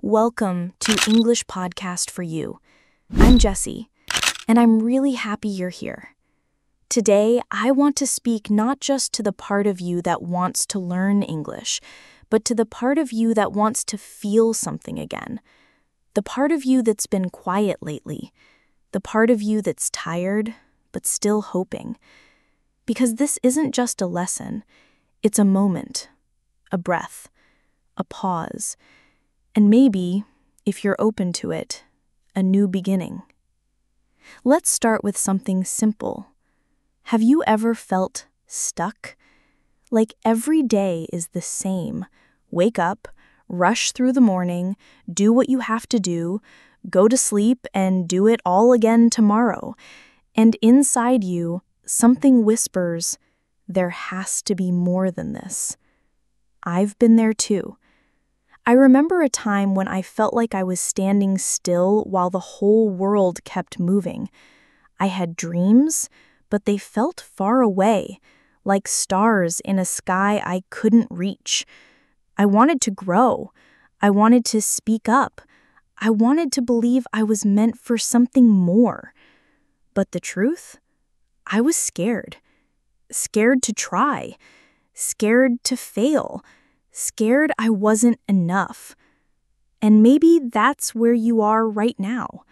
Welcome to English Podcast for You. I'm Jessie, and I'm really happy you're here. Today, I want to speak not just to the part of you that wants to learn English, but to the part of you that wants to feel something again. The part of you that's been quiet lately. The part of you that's tired, but still hoping. Because this isn't just a lesson, it's a moment, a breath, a pause, and maybe, if you're open to it, a new beginning. Let's start with something simple. Have you ever felt stuck? Like every day is the same. Wake up, rush through the morning, do what you have to do, go to sleep, and do it all again tomorrow. And inside you, something whispers, there has to be more than this. I've been there too. I remember a time when I felt like I was standing still while the whole world kept moving. I had dreams, but they felt far away, like stars in a sky I couldn't reach. I wanted to grow. I wanted to speak up. I wanted to believe I was meant for something more. But the truth? I was scared. Scared to try. Scared to fail. Scared I wasn't enough. And maybe that's where you are right now.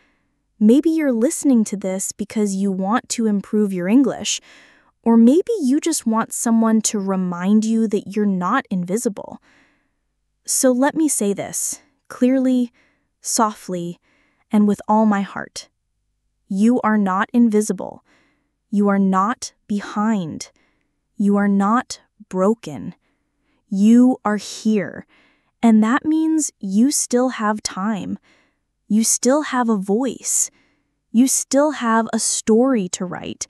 Maybe you're listening to this because you want to improve your English, or maybe you just want someone to remind you that you're not invisible. So let me say this, clearly, softly, and with all my heart. You are not invisible. You are not behind. You are not broken. You are here, and that means you still have time. You still have a voice. You still have a story to write.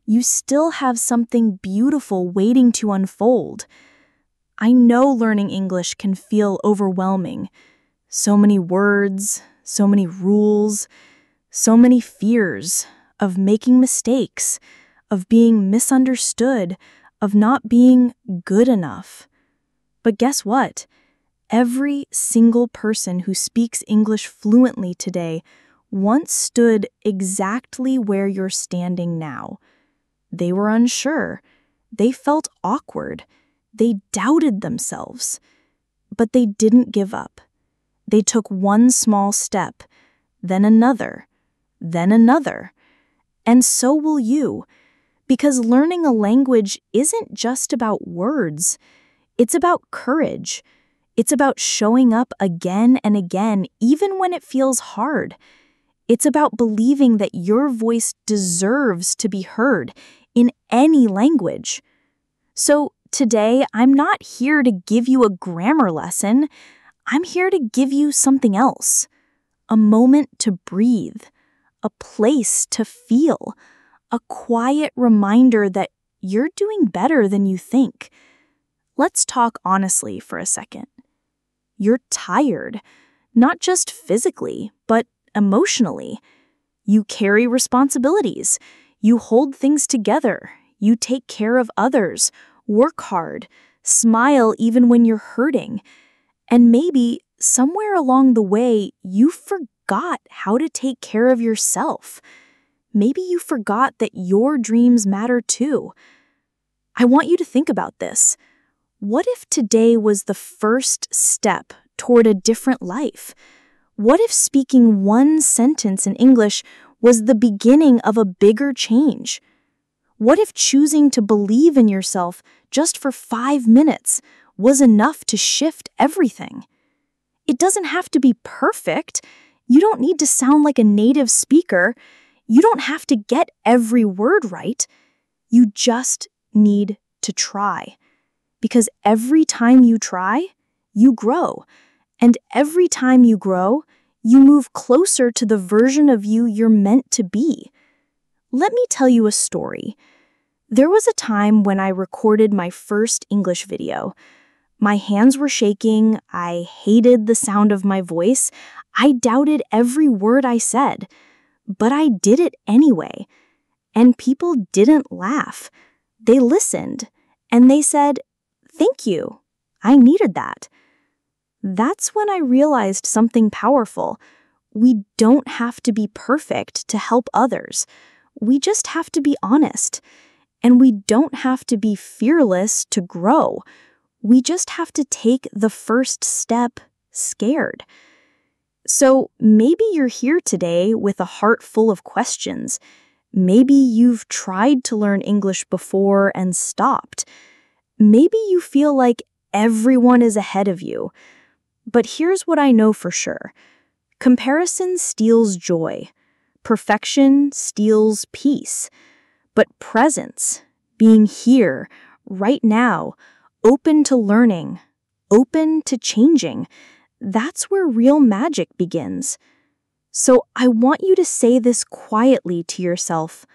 You still have something beautiful waiting to unfold. I know learning English can feel overwhelming. So many words, so many rules, so many fears of making mistakes, of being misunderstood, of not being good enough. But guess what? Every single person who speaks English fluently today once stood exactly where you're standing now. They were unsure. They felt awkward. They doubted themselves. But they didn't give up. They took one small step, then another, then another. And so will you, because learning a language isn't just about words. It's about courage. It's about showing up again and again, even when it feels hard. It's about believing that your voice deserves to be heard in any language. So today, I'm not here to give you a grammar lesson. I'm here to give you something else. A moment to breathe. A place to feel. A quiet reminder that you're doing better than you think. Let's talk honestly for a second. You're tired, not just physically, but emotionally. You carry responsibilities. You hold things together. You take care of others, work hard, smile even when you're hurting. And maybe somewhere along the way, you forgot how to take care of yourself. Maybe you forgot that your dreams matter too. I want you to think about this. What if today was the first step toward a different life? What if speaking one sentence in English was the beginning of a bigger change? What if choosing to believe in yourself just for 5 minutes was enough to shift everything? It doesn't have to be perfect. You don't need to sound like a native speaker. You don't have to get every word right. You just need to try. Because every time you try, you grow. And every time you grow, you move closer to the version of you you're meant to be. Let me tell you a story. There was a time when I recorded my first English video. My hands were shaking. I hated the sound of my voice. I doubted every word I said. But I did it anyway. And people didn't laugh. They listened. And they said, "Thank you. I needed that." That's when I realized something powerful. We don't have to be perfect to help others. We just have to be honest. And we don't have to be fearless to grow. We just have to take the first step scared. So maybe you're here today with a heart full of questions. Maybe you've tried to learn English before and stopped. Maybe you feel like everyone is ahead of you. But here's what I know for sure. Comparison steals joy. Perfection steals peace. But presence, being here, right now, open to learning, open to changing, that's where real magic begins. So I want you to say this quietly to yourself.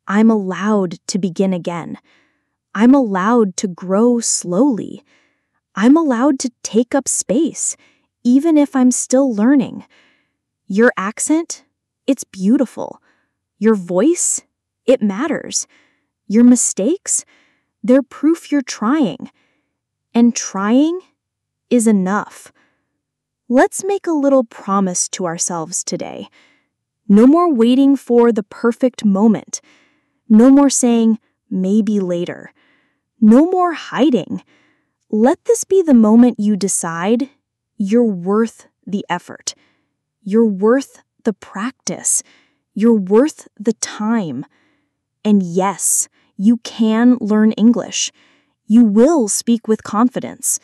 I'm allowed to begin again. I'm allowed to grow slowly. I'm allowed to take up space, even if I'm still learning. Your accent, it's beautiful. Your voice, it matters. Your mistakes, they're proof you're trying. And trying is enough. Let's make a little promise to ourselves today. No more waiting for the perfect moment. No more saying, maybe later. No more hiding. Let this be the moment you decide you're worth the effort. You're worth the practice. You're worth the time. And yes, you can learn English. You will speak with confidence.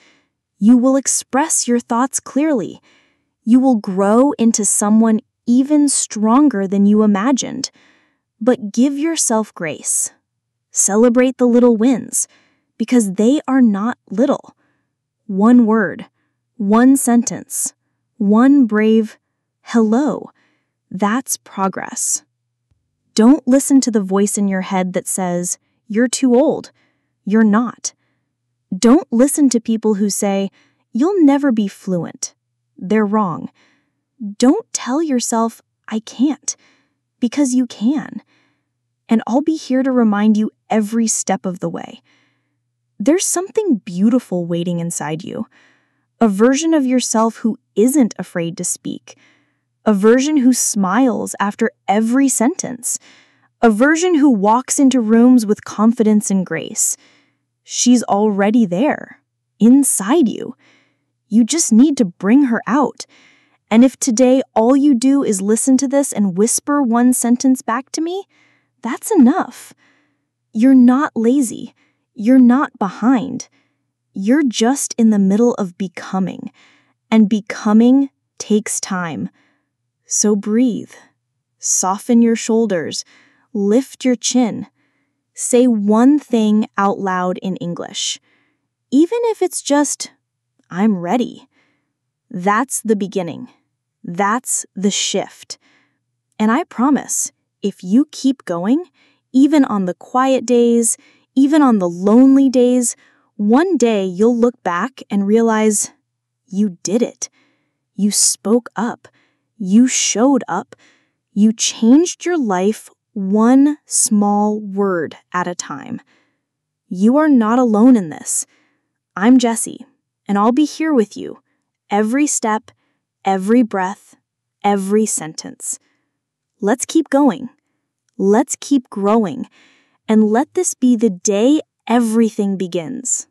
You will express your thoughts clearly. You will grow into someone even stronger than you imagined. But give yourself grace. Celebrate the little wins, because they are not little. One word, one sentence, one brave hello. That's progress. Don't listen to the voice in your head that says, you're too old. You're not. Don't listen to people who say, you'll never be fluent. They're wrong. Don't tell yourself, I can't, because you can. And I'll be here to remind you every step of the way. There's something beautiful waiting inside you. A version of yourself who isn't afraid to speak. A version who smiles after every sentence. A version who walks into rooms with confidence and grace. She's already there, inside you. You just need to bring her out. And if today all you do is listen to this and whisper one sentence back to me, that's enough. You're not lazy. You're not behind. You're just in the middle of becoming. And becoming takes time. So breathe. Soften your shoulders. Lift your chin. Say one thing out loud in English. Even if it's just, I'm ready. That's the beginning. That's the shift. And I promise, if you keep going, even on the quiet days, even on the lonely days, one day you'll look back and realize you did it. You spoke up. You showed up. You changed your life one small word at a time. You are not alone in this. I'm Jessie, and I'll be here with you every step, every breath, every sentence. Let's keep going. Let's keep growing. And let this be the day everything begins.